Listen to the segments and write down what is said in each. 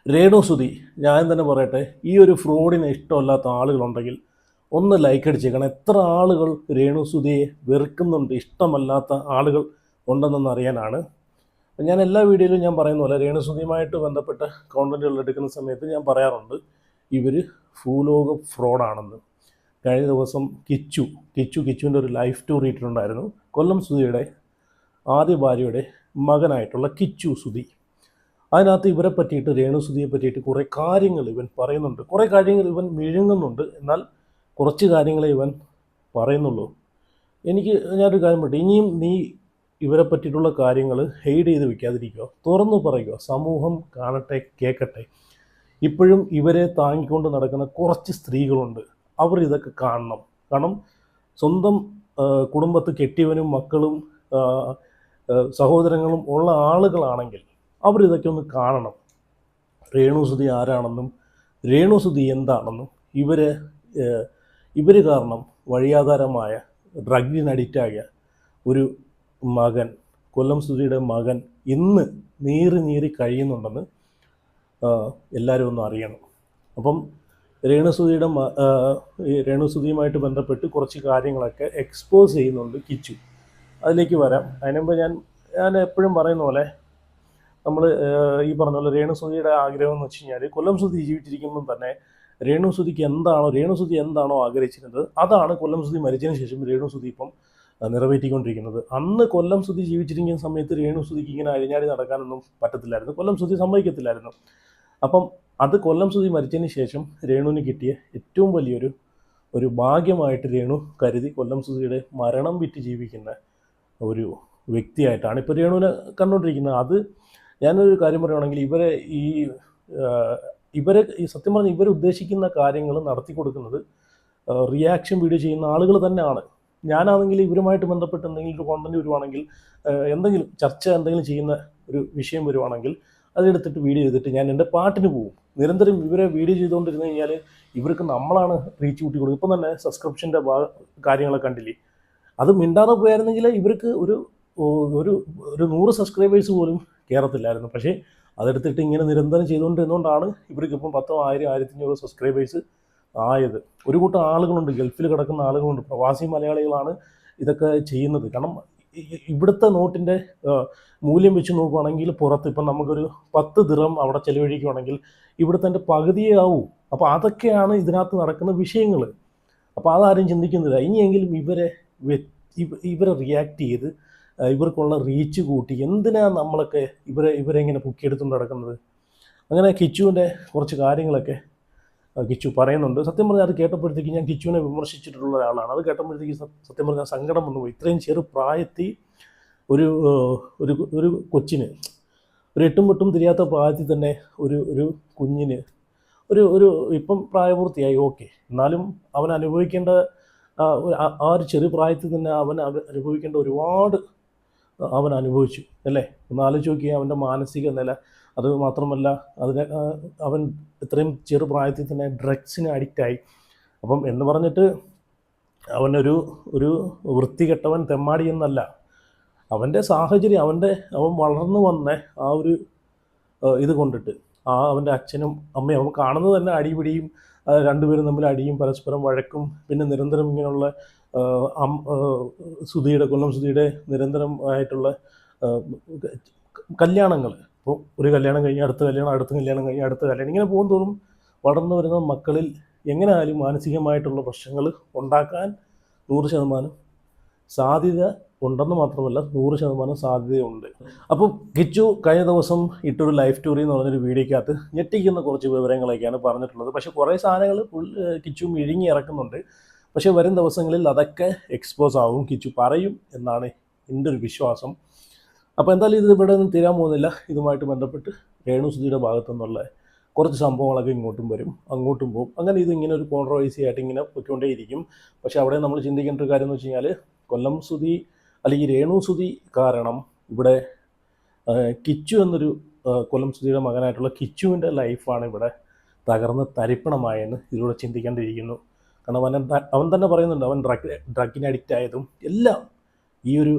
രേണുസുതി, ഞാൻ തന്നെ പറയട്ടെ, ഈ ഒരു ഫ്രോഡിനെ ഇഷ്ടമല്ലാത്ത ആളുകളുണ്ടെങ്കിൽ ഒന്ന് ലൈക്ക് അടിച്ചേക്കണം. എത്ര ആളുകൾ രേണുസുതിയെ വെറുക്കുന്നുണ്ട്, ഇഷ്ടമല്ലാത്ത ആളുകൾ ഉണ്ടെന്നൊന്ന് അറിയാനാണ്. ഞാൻ എല്ലാ വീഡിയോയിലും ഞാൻ പറയുന്ന പോലെ രേണുസുതിയുമായിട്ട് ബന്ധപ്പെട്ട കോണ്ടന്റുകൾ എടുക്കുന്ന സമയത്ത് ഞാൻ പറയാറുണ്ട്, ഇവർ ഭൂലോക ഫ്രോഡാണെന്ന്. കഴിഞ്ഞ ദിവസം കിച്ചുവിൻ്റെ ഒരു ലൈഫ് സ്റ്റോറി ഇട്ടിട്ടുണ്ടായിരുന്നു. കൊല്ലം സുധിയുടെ ആദ്യ ഭാര്യയുടെ മകനായിട്ടുള്ള കിച്ചു സുധി. അതിനകത്ത് ഇവരെ പറ്റിയിട്ട്, രേണുസുതിയെ പറ്റിയിട്ട് കുറേ കാര്യങ്ങൾ ഇവൻ പറയുന്നുണ്ട്, കുറേ കാര്യങ്ങൾ ഇവൻ വിഴുങ്ങുന്നുണ്ട്. എന്നാൽ കുറച്ച് കാര്യങ്ങളെ ഇവൻ പറയുന്നുള്ളൂ. ഞാനൊരു കാര്യം പറയട്ടെ, ഇനിയും നീ ഇവരെ പറ്റിയിട്ടുള്ള കാര്യങ്ങൾ ഹെയ്ഡ് ചെയ്ത് വെക്കാതിരിക്കുക, തുറന്നു പറയുക, സമൂഹം കാണട്ടെ, കേൾക്കട്ടെ. ഇപ്പോഴും ഇവരെ താങ്ങിക്കൊണ്ട് നടക്കുന്ന കുറച്ച് സ്ത്രീകളുണ്ട്, അവർ ഇതൊക്കെ കാണണം. കാരണം സ്വന്തം കുടുംബത്ത് കെട്ടിയവനും മക്കളും സഹോദരങ്ങളും ഉള്ള ആളുകളാണെങ്കിൽ അവരിതൊക്കെ ഒന്ന് കാണണം. രേണുസുതി ആരാണെന്നും രേണുസുതി എന്താണെന്നും ഇവർ കാരണം വഴിയാധാരമായ ഡ്രഗിന് അഡിക്റ്റായ ഒരു മകൻ, കൊല്ലം സുധിയുടെ മകൻ ഇന്ന് നീറി കഴിയുന്നുണ്ടെന്ന് എല്ലാവരും ഒന്ന് അറിയണം. അപ്പം രേണുസുതിയുമായിട്ട് ബന്ധപ്പെട്ട് കുറച്ച് കാര്യങ്ങളൊക്കെ എക്സ്പോസ് ചെയ്യുന്നുണ്ട് കിച്ചു. അതിലേക്ക് വരാം. അതിനുമുമ്പ് ഞാൻ എപ്പോഴും പറയുന്ന പോലെ, നമ്മൾ ഈ പറഞ്ഞ പോലെ രേണുസുതിയുടെ ആഗ്രഹം എന്ന് വെച്ച് കഴിഞ്ഞാൽ, കൊല്ലം സുധി ജീവിച്ചിരിക്കുമ്പം തന്നെ രേണുസുതി എന്താണോ ആഗ്രഹിച്ചിരുന്നത്, അതാണ് കൊല്ലം സുധി മരിച്ചതിന് ശേഷം രേണുസുതി ഇപ്പം നിറവേറ്റിക്കൊണ്ടിരിക്കുന്നത്. അന്ന് കൊല്ലം സുധി ജീവിച്ചിരിക്കുന്ന സമയത്ത് രേണുസുതിക്ക് ഇങ്ങനെ അഴിഞ്ഞാടി നടക്കാനൊന്നും പറ്റത്തില്ലായിരുന്നു, കൊല്ലം സുധി സമ്മതിക്കത്തില്ലായിരുന്നു. അപ്പം അത് കൊല്ലം സുധി മരിച്ചതിന് ശേഷം രേണുവിന് കിട്ടിയ ഏറ്റവും വലിയൊരു ഭാഗ്യമായിട്ട് രേണു കരുതി കൊല്ലം സുധിയുടെ മരണം വിറ്റ് ജീവിക്കുന്ന ഒരു വ്യക്തിയായിട്ടാണ് ഇപ്പോൾ രേണുവിനെ കണ്ടുകൊണ്ടിരിക്കുന്നത്. അത് ഞാനൊരു കാര്യം പറയുകയാണെങ്കിൽ, ഇവരെ സത്യം പറഞ്ഞാൽ ഇവർ ഉദ്ദേശിക്കുന്ന കാര്യങ്ങൾ നടത്തി കൊടുക്കുന്നത് റിയാക്ഷൻ വീഡിയോ ചെയ്യുന്ന ആളുകൾ തന്നെയാണ്. ഞാനാണെങ്കിൽ ഇവരുമായിട്ട് ബന്ധപ്പെട്ട് എന്തെങ്കിലും ഒരു കോണ്ടന്റ് വരുവാണെങ്കിൽ, എന്തെങ്കിലും ചർച്ച എന്തെങ്കിലും ചെയ്യുന്ന ഒരു വിഷയം വരുവാണെങ്കിൽ, അതെടുത്തിട്ട് വീഡിയോ ചെയ്തിട്ട് ഞാൻ എൻ്റെ പാട്ടിന് പോകും. നിരന്തരം ഇവരെ വീഡിയോ ചെയ്തുകൊണ്ടിരുന്നു കഴിഞ്ഞാൽ ഇവർക്ക് നമ്മളാണ് റീച്ച് കൂട്ടി കൊടുക്കും. ഇപ്പം തന്നെ സബ്സ്ക്രിപ്ഷൻ്റെ കാര്യങ്ങളൊക്കെ കണ്ടില്ലേ, അത് മിണ്ടാതെ പോയായിരുന്നെങ്കിൽ ഇവർക്ക് ഒരു 100 സബ്സ്ക്രൈബേഴ്സ് പോലും കയറത്തില്ലായിരുന്നു. പക്ഷേ അതെടുത്തിട്ട് ഇങ്ങനെ നിരന്തരം ചെയ്തുകൊണ്ടിരുന്നുകൊണ്ടാണ് ഇവർക്കിപ്പം 10,000, 1000, 1500 സബ്സ്ക്രൈബേഴ്സ് ആയത്. ഒരു കൂട്ടം ആളുകളുണ്ട്, ഗൾഫിൽ കിടക്കുന്ന ആളുകളുണ്ട്, പ്രവാസി മലയാളികളാണ് ഇതൊക്കെ ചെയ്യുന്നത്. കാരണം ഇവിടുത്തെ നോട്ടിൻ്റെ മൂല്യം വെച്ച് നോക്കുകയാണെങ്കിൽ പുറത്ത് ഇപ്പം നമുക്കൊരു 10 ദിർഹം അവിടെ ചെലവഴിക്കുകയാണെങ്കിൽ ഇവിടുത്തെ എൻ്റെ പകുതിയേ ആവും. അപ്പോൾ അതൊക്കെയാണ് ഇതിനകത്ത് നടക്കുന്ന വിഷയങ്ങൾ. അപ്പോൾ അതാരും ചിന്തിക്കുന്നില്ല. ഇനിയെങ്കിലും ഇവരെ റിയാക്ട് ചെയ്ത് ഇവർക്കുള്ള റീച്ച് കൂട്ടി എന്തിനാണ് നമ്മളൊക്കെ ഇവരെ ഇങ്ങനെ പൊക്കിയെടുത്തുകൊണ്ട് നടക്കുന്നത്. അങ്ങനെ കിച്ചുവിൻ്റെ കുറച്ച് കാര്യങ്ങളൊക്കെ കിച്ചു പറയുന്നുണ്ട്. സത്യം പറഞ്ഞാൽ അത് കേട്ടപ്പോഴത്തേക്ക്, ഞാൻ കിച്ചുവിനെ വിമർശിച്ചിട്ടുള്ള ഒരാളാണ്, അത് കേട്ടപ്പോഴത്തേക്ക് സത്യം പറഞ്ഞാൽ സങ്കടം വന്നു പോയി. ഇത്രയും ചെറുപ്രായത്തിൽ ഒരു കൊച്ചിന്, ഒരു എട്ടും പൊട്ടും തിരിയാത്ത പ്രായത്തിൽ തന്നെ ഒരു കുഞ്ഞിന് ഒരു ഇപ്പം പ്രായപൂർത്തിയായി, ഓക്കെ, എന്നാലും അവൻ അനുഭവിക്കേണ്ട ആ ഒരു ചെറു പ്രായത്തിൽ തന്നെ അവൻ അനുഭവിക്കേണ്ട ഒരുപാട് അവൻ അനുഭവിച്ചു അല്ലേ. ഒന്ന് ആലോചിച്ച് നോക്കിയാൽ അവൻ്റെ മാനസിക നില. അത് മാത്രമല്ല, അവൻ ഇത്രയും ചെറുപ്രായത്തിൽ തന്നെ ഡ്രഗ്സിന് അഡിക്റ്റായി. അപ്പം എന്ന് പറഞ്ഞിട്ട് അവനൊരു വൃത്തികെട്ടവൻ, തെമ്മാടി എന്നല്ല. അവൻ്റെ സാഹചര്യം, അവൻ വളർന്നു വന്ന ആ ഒരു ഇത് കൊണ്ടിട്ട്, അവൻ്റെ അച്ഛനും അമ്മയും അവൻ കാണുന്നത് തന്നെ അടിപിടിയും, രണ്ടുപേരും തമ്മിൽ അടിയും പരസ്പരം വഴക്കും, പിന്നെ നിരന്തരം ഇങ്ങനെയുള്ള കൊല്ലം സുധിയുടെ നിരന്തരം ആയിട്ടുള്ള കല്യാണങ്ങൾ. ഇപ്പോൾ ഒരു കല്യാണം കഴിഞ്ഞ് അടുത്ത കല്യാണം, അടുത്ത കല്യാണം കഴിഞ്ഞ് അടുത്ത കല്യാണം, ഇങ്ങനെ പോകും തോറും വളർന്നു വരുന്ന മക്കളിൽ എങ്ങനെയായാലും മാനസികമായിട്ടുള്ള പ്രശ്നങ്ങൾ ഉണ്ടാക്കാൻ 100% സാധ്യത ഉണ്ടെന്ന് മാത്രമല്ല 100% സാധ്യതയുണ്ട്. അപ്പോൾ കിച്ചു കഴിഞ്ഞ ദിവസം ഇട്ടൊരു ലൈഫ് സ്റ്റോറി എന്ന് പറഞ്ഞൊരു വീഡിയോക്കകത്ത് ഞെട്ടിക്കുന്ന കുറച്ച് വിവരങ്ങളൊക്കെയാണ് പറഞ്ഞിട്ടുള്ളത്. പക്ഷേ കുറേ സാധനങ്ങൾ കിച്ചു ഇഴുങ്ങി ഇറക്കുന്നുണ്ട്. പക്ഷേ വരും ദിവസങ്ങളിൽ അതൊക്കെ എക്സ്പോസ് ആവും, കിച്ചു പറയും എന്നാണ് എൻ്റെ ഒരു വിശ്വാസം. അപ്പോൾ എന്തായാലും ഇത് ഇവിടെ ഒന്നും തീരാൻ പോകുന്നില്ല. ഇതുമായിട്ട് ബന്ധപ്പെട്ട് രേണുസുധിയുടെ ഭാഗത്തു നിന്നുള്ള കുറച്ച് സംഭവങ്ങളൊക്കെ ഇങ്ങോട്ടും വരും, അങ്ങോട്ടും പോകും. അങ്ങനെ ഇതിങ്ങനെ ഒരു കോൺട്രവേഴ്സി ആയിട്ട് ഇങ്ങനെ പൊയ്ക്കൊണ്ടേയിരിക്കും. പക്ഷേ അവിടെ നമ്മൾ ചിന്തിക്കേണ്ട ഒരു കാര്യം എന്ന് വെച്ച് കഴിഞ്ഞാൽ, കൊല്ലം സുധി അല്ലെങ്കിൽ രേണുസുധി കാരണം ഇവിടെ കിച്ചു എന്നൊരു കൊല്ലം സുധിയുടെ മകനായിട്ടുള്ള കിച്ചുവിൻ്റെ ലൈഫാണ് ഇവിടെ തകർന്ന് തരിപ്പണമായെന്ന് ഇതിലൂടെ ചിന്തിക്കേണ്ടിയിരിക്കുന്നു. കാരണം അവൻ തന്നെ പറയുന്നുണ്ട്, അവൻ ഡ്രഗിന് അഡിക്റ്റ് ആയതും എല്ലാം ഈ ഒരു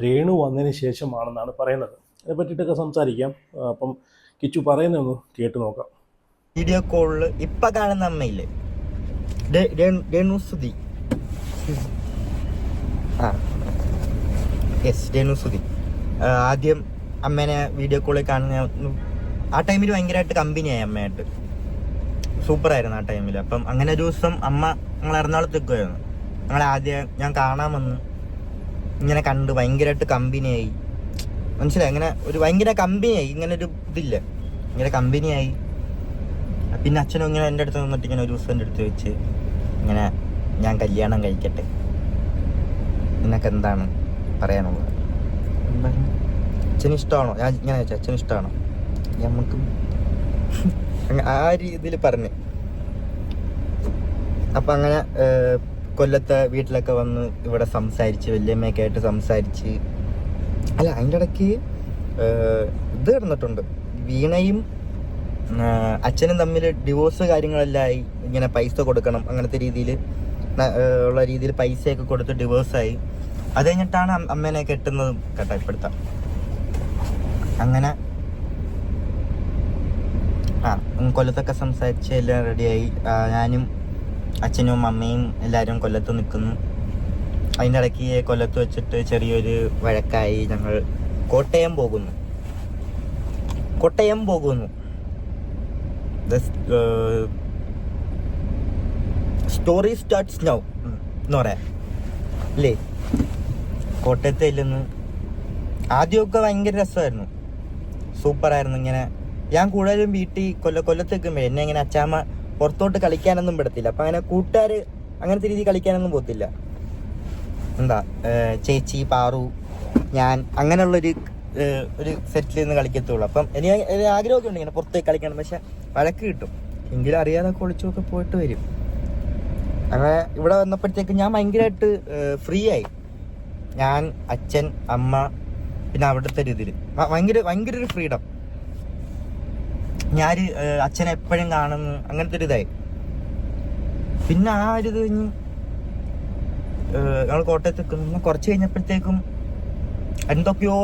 രേണു വന്നതിന് ശേഷമാണെന്നാണ് പറയുന്നത്. അതിനെ പറ്റിയിട്ടൊക്കെ സംസാരിക്കാം. അപ്പം കിച്ചു പറയുന്നൊന്ന് കേട്ട് നോക്കാം. വീഡിയോ കോളിൽ ഇപ്പൊ കാണുന്ന അമ്മയില്ലേ, രേണുസുതി, രേണുസുതി. ആദ്യം അമ്മേനെ വീഡിയോ കോളിൽ കാണുന്ന ആ ടൈമിൽ ഭയങ്കരമായിട്ട് കമ്പനിയായി അമ്മയായിട്ട്, സൂപ്പറായിരുന്നു ആ ടൈമിൽ. അപ്പം അങ്ങനെ ഒരു ദിവസം അമ്മ ഞങ്ങൾ എറണാകുളത്ത് നിൽക്കുമായിരുന്നു. ആദ്യം ഞാൻ കാണാൻ വന്ന് ഇങ്ങനെ കണ്ട് ഭയങ്കരമായിട്ട് കമ്പനിയായി, മനസ്സിലായി, അങ്ങനെ ഒരു ഭയങ്കര കമ്പനിയായി. ഇങ്ങനെ ഒരു ഇതില്ല, ഇങ്ങനെ കമ്പനിയായി. പിന്നെ അച്ഛനും ഇങ്ങനെ എൻ്റെ അടുത്ത് നിന്നിട്ട് ഇങ്ങനെ ഒരു ദിവസം എൻ്റെ അടുത്ത് വെച്ച് ഇങ്ങനെ, ഞാൻ കല്യാണം കഴിക്കട്ടെ, നിനക്ക് എന്താണ് പറയാനുള്ളത്, അച്ഛന് ഇഷ്ടമാണോ, ഞാൻ ഇങ്ങനെ വെച്ചാൽ അച്ഛന് ഇഷ്ടമാണോ, നമുക്ക് ആ രീതിയിൽ പറഞ്ഞ്. അപ്പം അങ്ങനെ കൊല്ലത്തെ വീട്ടിലൊക്കെ വന്ന് ഇവിടെ സംസാരിച്ച്, വല്യമ്മയൊക്കെ ആയിട്ട് സംസാരിച്ച്. അല്ല, അതിൻ്റെ ഇടയ്ക്ക് ഇത് കിടന്നിട്ടുണ്ട്, വീണയും അച്ഛനും തമ്മിൽ ഡിവോഴ്സ് കാര്യങ്ങളെല്ലാം ആയി. ഇങ്ങനെ പൈസ കൊടുക്കണം അങ്ങനത്തെ രീതിയിൽ ഉള്ള രീതിയിൽ പൈസയൊക്കെ കൊടുത്ത് ഡിവോഴ്സായി. അത് കഴിഞ്ഞിട്ടാണ് അമ്മേനെ കെട്ടുന്നതും കേട്ടോ ഇപ്പോഴത്തെ. അങ്ങനെ കൊല്ലത്തൊക്കെ സംസാരിച്ച് എല്ലാം റെഡിയായി. ഞാനും അച്ഛനും അമ്മയും എല്ലാവരും കൊല്ലത്ത് നിൽക്കുന്നു. അതിൻ്റെ ഇടയ്ക്ക് കൊല്ലത്ത് വെച്ചിട്ട് ചെറിയൊരു വഴക്കായി. ഞങ്ങൾ കോട്ടയം പോകുന്നു. സ്റ്റോറി സ്റ്റാർട്ട്സ് നൗ എന്ന് പറയാം അല്ലേ. കോട്ടയത്ത് ചെല്ലുന്നു. ആദ്യമൊക്കെ ഭയങ്കര രസമായിരുന്നു, സൂപ്പറായിരുന്നു. ഇങ്ങനെ ഞാൻ കൂടുതലും വീട്ടിൽ കൊല്ലത്ത് നിൽക്കുമ്പോൾ എന്നെ ഇങ്ങനെ അച്ചാമ്മ പുറത്തോട്ട് കളിക്കാനൊന്നും വിടത്തില്ല. അപ്പം അങ്ങനെ കൂട്ടുകാർ അങ്ങനത്തെ രീതിയിൽ കളിക്കാനൊന്നും പോകത്തില്ല. എന്താ ചേച്ചി, പാറു, ഞാൻ അങ്ങനെയുള്ളൊരു സെറ്റിൽ നിന്ന് കളിക്കത്തുള്ളൂ. അപ്പം എനിക്ക് ആഗ്രഹമൊക്കെ ഉണ്ട് ഇങ്ങനെ പുറത്തേക്ക് കളിക്കണം, പക്ഷെ വഴക്ക് കിട്ടും. എങ്കിലും അറിയാതെ ഒളിച്ചൊക്കെ പോയിട്ട് വരും. അങ്ങനെ ഇവിടെ വന്നപ്പോഴത്തേക്ക് ഞാൻ ഭയങ്കരമായിട്ട് ഫ്രീ ആയി. ഞാൻ, അച്ഛൻ, അമ്മ, പിന്നെ അവിടുത്തെ ഒരു ഇതിൽ ഭയങ്കര ഒരു ഫ്രീഡം. ഞാൻ അച്ഛനെ എപ്പോഴും കാണുന്നു, അങ്ങനത്തെ ഒരു ഇതായി. പിന്നെ ആ ഒരു ഇത് കഴിഞ്ഞ് ഞങ്ങൾ കോട്ടയത്ത് നിൽക്കുന്നു. കുറച്ച് കഴിഞ്ഞപ്പോഴത്തേക്കും എന്തൊക്കെയോ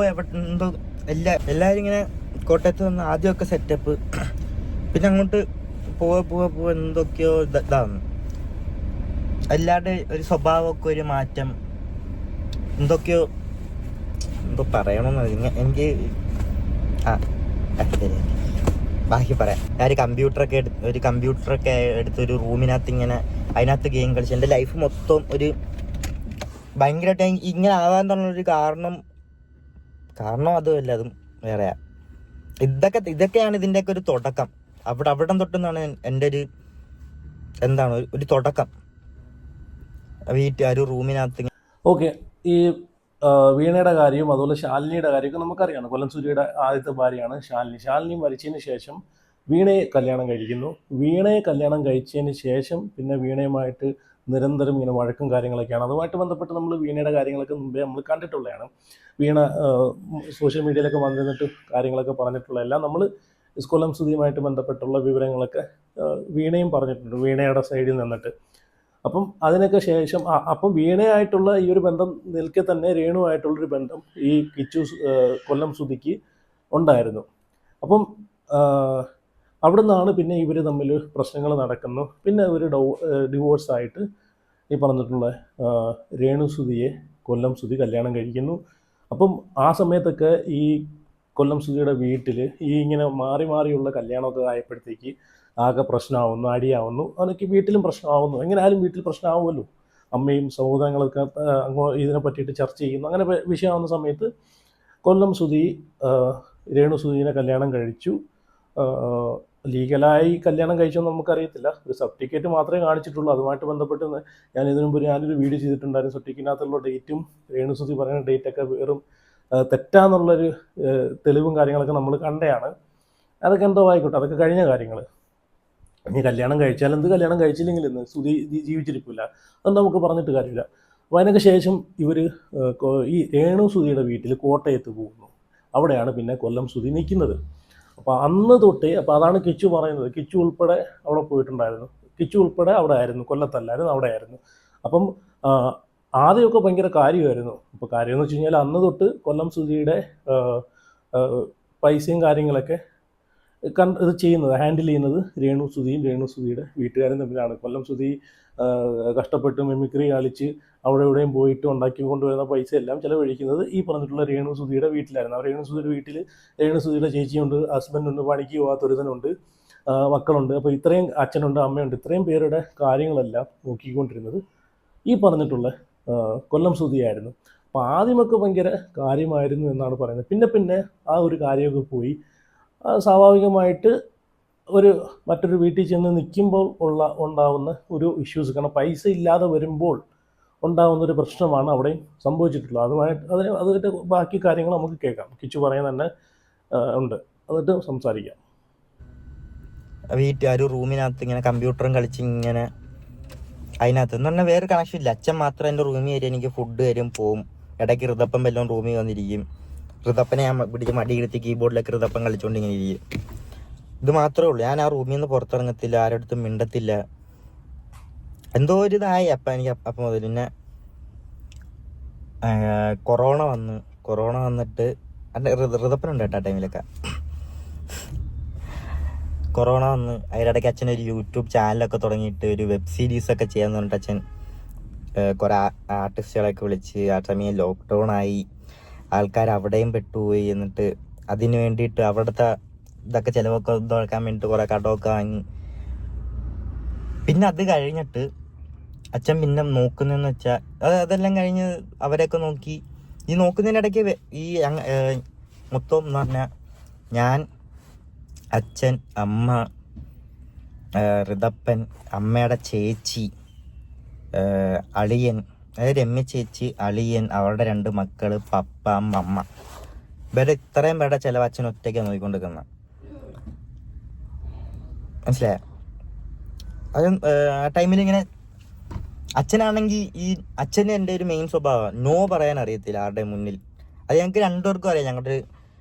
എല്ലാവരും ഇങ്ങനെ കോട്ടയത്ത് വന്ന് ആദ്യമൊക്കെ സെറ്റപ്പ്, പിന്നെ അങ്ങോട്ട് പോവാ എന്തൊക്കെയോ ഇതാവുന്നു. എല്ലാവരുടെ ഒരു സ്വഭാവമൊക്കെ ഒരു മാറ്റം, എന്തൊക്കെയോ എന്തോ പറയണമെന്ന് എനിക്ക് ബാക്കി പറയാം. ഞാൻ ഒരു കമ്പ്യൂട്ടറൊക്കെ എടുത്ത് ഒരു റൂമിനകത്ത് ഇങ്ങനെ അതിനകത്ത് ഗെയിം കളിച്ച് എൻ്റെ ലൈഫ് മൊത്തം ഒരു ഭയങ്കരമായിട്ട് ഇങ്ങനെ ആവാൻ തന്നൊരു കാരണം അതുമല്ല, അതും വേറെയാ. ഇതൊക്കെയാണ് ഇതിൻ്റെയൊക്കെ ഒരു തുടക്കം. അവിടെ തൊട്ടെന്നാണ് എൻ്റെ ഒരു ഒരു തുടക്കം. ഒരു റൂമിനകത്ത്. ഓക്കെ, ഈ വീണയുടെ കാര്യവും അതുപോലെ ശാലിനിയുടെ കാര്യമൊക്കെ നമുക്കറിയാം. കൊല്ലം സുധിയുടെ ആദ്യത്തെ ഭാര്യയാണ് ശാലിനി മരിച്ചതിന് ശേഷം വീണയെ കല്യാണം കഴിക്കുന്നു. വീണയെ കല്യാണം കഴിച്ചതിന് ശേഷം പിന്നെ വീണയുമായിട്ട് നിരന്തരം ഇങ്ങനെ വഴക്കും കാര്യങ്ങളൊക്കെയാണ്. അതുമായിട്ട് ബന്ധപ്പെട്ട് നമ്മൾ വീണയുടെ കാര്യങ്ങളൊക്കെ മുമ്പേ നമ്മൾ കണ്ടിട്ടുള്ളതാണ്. വീണ സോഷ്യൽ മീഡിയയിലൊക്കെ വന്നിട്ട് കാര്യങ്ങളൊക്കെ പറഞ്ഞിട്ടുള്ള എല്ലാം നമ്മൾ കൊല്ലം സുധിയുമായിട്ട് ബന്ധപ്പെട്ടുള്ള വിവരങ്ങളൊക്കെ വീണയും പറഞ്ഞിട്ടുണ്ട്, വീണയുടെ സൈഡിൽ നിന്നിട്ട്. അപ്പം അതിനൊക്കെ ശേഷം അപ്പം വീണയായിട്ടുള്ള ഈ ഒരു ബന്ധം നിൽക്കെ തന്നെ രേണുവായിട്ടുള്ളൊരു ബന്ധം ഈ കിച്ചു കൊല്ലം സുധിക്ക് ഉണ്ടായിരുന്നു. അപ്പം അവിടെ നിന്നാണ് പിന്നെ ഇവർ തമ്മിൽ പ്രശ്നങ്ങൾ നടക്കുന്നു. പിന്നെ ഒരു ഡിവോഴ്സായിട്ട് ഈ പറഞ്ഞിട്ടുള്ള രേണു സുധിയെ കൊല്ലം സുധി കല്യാണം കഴിക്കുന്നു. അപ്പം ആ സമയത്തൊക്കെ ഈ കൊല്ലം സുധിയുടെ വീട്ടിൽ ഈ ഇങ്ങനെ മാറിയുള്ള കല്യാണമൊക്കെ ആയപ്പോഴത്തേക്ക് ആകെ പ്രശ്നമാവുന്നു, അടിയാവുന്നു. അതൊക്കെ വീട്ടിലും പ്രശ്നമാവുന്നു. എങ്ങനെയായാലും വീട്ടിൽ പ്രശ്നമാവുമല്ലോ. അമ്മയും സഹോദരങ്ങളൊക്കെ ഇതിനെ പറ്റിയിട്ട് ചർച്ച ചെയ്യുന്നു. അങ്ങനെ വിഷയമാവുന്ന സമയത്ത് കൊല്ലം സുധി രേണു സുധീനെ കല്യാണം കഴിച്ചു. ലീഗലായി കല്യാണം കഴിച്ചോന്ന് നമുക്കറിയത്തില്ല. ഒരു സർട്ടിഫിക്കറ്റ് മാത്രമേ കാണിച്ചിട്ടുള്ളൂ. അതുമായിട്ട് ബന്ധപ്പെട്ട് ഞാൻ ഇതിനു മുമ്പ് ഞാനൊരു വീഡിയോ ചെയ്തിട്ടുണ്ടായിരുന്നു. സർട്ടിഫിക്കറ്റിനകത്തുള്ള ഡേറ്റും രേണു സുധി പറയുന്ന ഡേറ്റൊക്കെ വെറും തെറ്റാന്നുള്ളൊരു തെളിവും കാര്യങ്ങളൊക്കെ നമ്മൾ കണ്ടതാണ്. അതൊക്കെ എന്തോ ആയിക്കോട്ടെ, അതൊക്കെ കഴിഞ്ഞ കാര്യങ്ങൾ. ഇനി കല്യാണം കഴിച്ചാൽ എന്ത്, കല്യാണം കഴിച്ചില്ലെങ്കിൽ എന്ന്, സുധി ജീവിച്ചിരിപ്പില്ല, അതൊന്നും നമുക്ക് പറഞ്ഞിട്ട് കാര്യമില്ല. അപ്പോൾ അതിനൊക്കെ ശേഷം ഇവർ ഈ രേണു സുധിയുടെ വീട്ടിൽ കോട്ടയത്ത് പോകുന്നു. അവിടെയാണ് പിന്നെ കൊല്ലം സുധി നിൽക്കുന്നത്. അപ്പോൾ അന്ന് തൊട്ടേ, അപ്പോൾ അതാണ് കിച്ചു പറയുന്നത്, കിച്ചു ഉൾപ്പെടെ അവിടെ പോയിട്ടുണ്ടായിരുന്നു. കിച്ചു ഉൾപ്പെടെ അവിടെ ആയിരുന്നു, കൊല്ലത്തല്ലായിരുന്നു, അവിടെ ആയിരുന്നു. അപ്പം ആദ്യമൊക്കെ ഭയങ്കര കാര്യമായിരുന്നു. ഇപ്പോൾ കാര്യമെന്ന് വെച്ച് കഴിഞ്ഞാൽ അന്ന് തൊട്ട് കൊല്ലം സുധിയുടെ പൈസയും കാര്യങ്ങളൊക്കെ ഇത് ചെയ്യുന്നത്, ഹാൻഡിൽ ചെയ്യുന്നത് രേണു സുധിയും രേണു സുധിയുടെ വീട്ടുകാരും തമ്മിലാണ്. കൊല്ലം സുധി കഷ്ടപ്പെട്ട് മിമിക്രി കളിച്ച് അവിടെ ഇവിടെയും പോയിട്ട് ഉണ്ടാക്കി കൊണ്ടുവരുന്ന പൈസ എല്ലാം ചിലവഴിക്കുന്നത് ഈ പറഞ്ഞിട്ടുള്ള രേണു സുധിയുടെ വീട്ടിലായിരുന്നു. ആ രേണു സുധിയുടെ വീട്ടിൽ രേണു സുധിയുടെ ചേച്ചിയുണ്ട്, ഹസ്ബൻഡുണ്ട്, പണിക്ക് പോകാത്തൊരുത്തനുണ്ട്, മക്കളുണ്ട്. അപ്പോൾ ഇത്രയും അച്ഛനുണ്ട്, അമ്മയുണ്ട്, ഇത്രയും പേരുടെ കാര്യങ്ങളെല്ലാം നോക്കിക്കൊണ്ടിരുന്നത് ഈ പറഞ്ഞിട്ടുള്ള കൊല്ലം സുധിയായിരുന്നു. അപ്പോൾ ആദ്യമൊക്കെ ഭയങ്കര കാര്യമായിരുന്നു എന്നാണ് പറയുന്നത്. പിന്നെ പിന്നെ ആ ഒരു കാര്യമൊക്കെ പോയി. സ്വാഭാവികമായിട്ട് മറ്റൊരു വീട്ടിൽ ചെന്ന് നിൽക്കുമ്പോൾ ഉണ്ടാവുന്ന ഒരു ഇഷ്യൂസ്, കാരണം പൈസ ഇല്ലാതെ വരുമ്പോൾ ഉണ്ടാകുന്നൊരു പ്രശ്നമാണ് അവിടെ സംഭവിച്ചിട്ടുള്ളത്. അതിൻ്റെ ബാക്കി കാര്യങ്ങൾ നമുക്ക് കേൾക്കാം. കിച്ചു പറയാൻ തന്നെ ഉണ്ട്, എന്നിട്ട് സംസാരിക്കാം. വീട്ടിൽ ഒരു റൂമിനകത്ത് ഇങ്ങനെ കമ്പ്യൂട്ടറും കളിച്ച് ഇങ്ങനെ അതിനകത്ത് എന്ന് പറഞ്ഞാൽ വേറെ കണക്ഷൻ ഇല്ല. അച്ഛൻ മാത്രം എൻ്റെ റൂമിൽ വരും, എനിക്ക് ഫുഡ് തരും, പോവും. ഇടയ്ക്ക് ഋതപ്പം വല്ലതും റൂമിൽ വന്നിരിക്കും. ഋതപ്പനെ ഞാൻ പിടിച്ച് മടിയിരുത്തി കീബോർഡിലൊക്കെ ഋതപ്പം കളിച്ചുകൊണ്ട് ഇങ്ങനെ ഇരിക്കും. ഇത് മാത്രമേ ഉള്ളൂ. ഞാൻ ആ റൂമിൽ നിന്ന് പുറത്തിറങ്ങത്തില്ല, ആരുടെ അടുത്തും മിണ്ടത്തില്ല. എന്തോ ഒരു ഇതായി അപ്പം മുതൽ. പിന്നെ കൊറോണ വന്നിട്ട് ഋതപ്പനുണ്ട് കേട്ടോ ആ ടൈമിലൊക്കെ. കൊറോണ വന്ന് അതിനിടയ്ക്ക് അച്ഛൻ ഒരു യൂട്യൂബ് ചാനലൊക്കെ തുടങ്ങിയിട്ട് ഒരു വെബ് സീരീസൊക്കെ ചെയ്യാന്ന് പറഞ്ഞിട്ട് അച്ഛൻ കുറേ ആർട്ടിസ്റ്റുകളൊക്കെ വിളിച്ച്. ആ സമയം ലോക്ക്ഡൗൺ ആയി, ആൾക്കാർ അവിടെയും പെട്ടുപോയി. എന്നിട്ട് അതിന് വേണ്ടിയിട്ട് അവിടുത്തെ ഇതൊക്കെ ചിലവൊക്കെ ഇതാക്കാൻ വേണ്ടിയിട്ട് കുറേ കടമൊക്കെ വാങ്ങി. പിന്നെ അത് കഴിഞ്ഞിട്ട് അച്ഛൻ പിന്നെ നോക്കുന്നതെന്ന് വെച്ചാൽ അതെല്ലാം കഴിഞ്ഞ് അവരെയൊക്കെ നോക്കി. ഈ നോക്കുന്നതിനിടയ്ക്ക് ഈ മൊത്തം എന്ന് പറഞ്ഞാൽ ഞാൻ, അച്ഛൻ, അമ്മ, ഋതപ്പൻ, അമ്മയുടെ ചേച്ചി, അളിയൻ, അതായത് രമ്യ ചേച്ചി, അളിയൻ, അവരുടെ 2 മക്കള്, പപ്പ, അമ്മ, ഇവരെ ഇത്രയും പേരുടെ ചിലവ് അച്ഛൻ ഒറ്റയ്ക്കാണ് നോക്കിക്കൊണ്ടിരിക്കുന്നത്. മനസ്സിലായോ? അത് ആ ടൈമിൽ ഇങ്ങനെ അച്ഛനാണെങ്കിൽ അച്ഛന് എൻ്റെ ഒരു മെയിൻ സ്വഭാവം നോ പറയാൻ അറിയത്തില്ല ആരുടെ മുന്നിൽ. അത് ഞങ്ങൾക്ക് 2 പേർക്കും അറിയാം. ഞങ്ങളുടെ ഒരു